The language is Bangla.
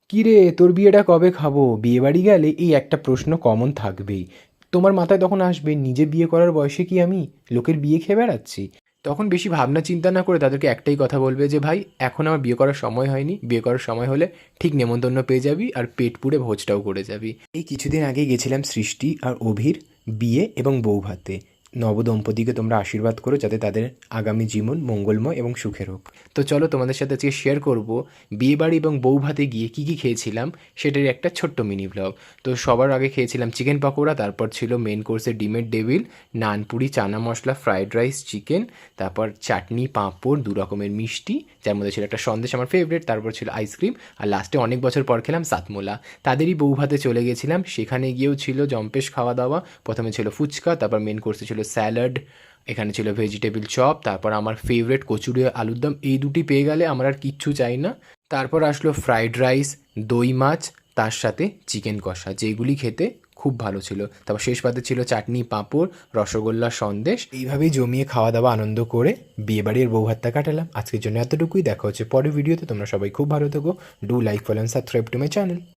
কী রে, তোর বিয়েটা কবে খাবো? বিয়েবাড়ি গেলে এই একটা প্রশ্ন কমন থাকবেই। তোমার মাথায় তখন আসবে, নিজে বিয়ে করার বয়সে কি আমি লোকের বিয়ে খেয়ে বেড়াচ্ছি? তখন বেশি ভাবনা চিন্তা না করে তাদেরকে একটাই কথা বলবে যে, ভাই এখন আমার বিয়ে করার সময় হয়নি, বিয়ে করার সময় হলে ঠিক নেমন্তন্ন পেয়ে যাবি আর পেট পুড়ে ভোজটাও করে যাবি। এই কিছুদিন আগেই গেছিলাম সৃষ্টি আর অভির বিয়ে এবং বৌভাতে। নবদম্পতিকে তোমরা আশীর্বাদ করো যাতে তাদের আগামী জীবন মঙ্গলময় এবং সুখের হোক। তো চলো তোমাদের সাথে আজকে শেয়ার করব বিয়েবাড়ি এবং বৌভাতে গিয়ে কী কী খেয়েছিলাম সেটারই একটা ছোট্ট মিনি ব্লগ। তো সবার আগে খেয়েছিলাম চিকেন পকোড়া, তারপর ছিল মেন কোর্সে ডিমের ডেভিল, নানপুরি, chana masala, fried rice, chicken, তারপর চাটনি, পাঁপড়, দু রকমের মিষ্টি, যার মধ্যে ছিল একটা সন্দেশ আমার ফেভারিট, তারপর ছিল আইসক্রিম, আর লাস্টে অনেক বছর পর খেলাম সাতমোলা। তাদেরই বৌভাতে চলে গেছিলাম, সেখানে গিয়েও ছিল জম্পেশ খাওয়া দাওয়া। প্রথমে ছিল ফুচকা, তারপর মেন কোর্সে ছিল স্যালাড, এখানে ছিল ভেজিটেবিল চপ, তারপর আমার ফেভারিট কচুরি আলুর দম। এই দুটি পেয়ে গেলে আমার আর কিচ্ছু চাই না। তারপর আসলো ফ্রাইড রাইস, দই মাছ, তার সাথে চিকেন কষা, যেগুলি খেতে খুব ভালো ছিল। তারপর শেষ পাতে ছিল চাটনি, পাঁপড়, রসগোল্লা, সন্দেশ। এইভাবেই জমিয়ে খাওয়া দাওয়া আনন্দ করে বিয়েবাড়ির বৌভাতটা কাটালাম। আজকের জন্য এতটুকুই, দেখা হচ্ছে পরের ভিডিওতে। তোমরা সবাই খুব ভালো থেকো। Do like, follow and subscribe to my channel.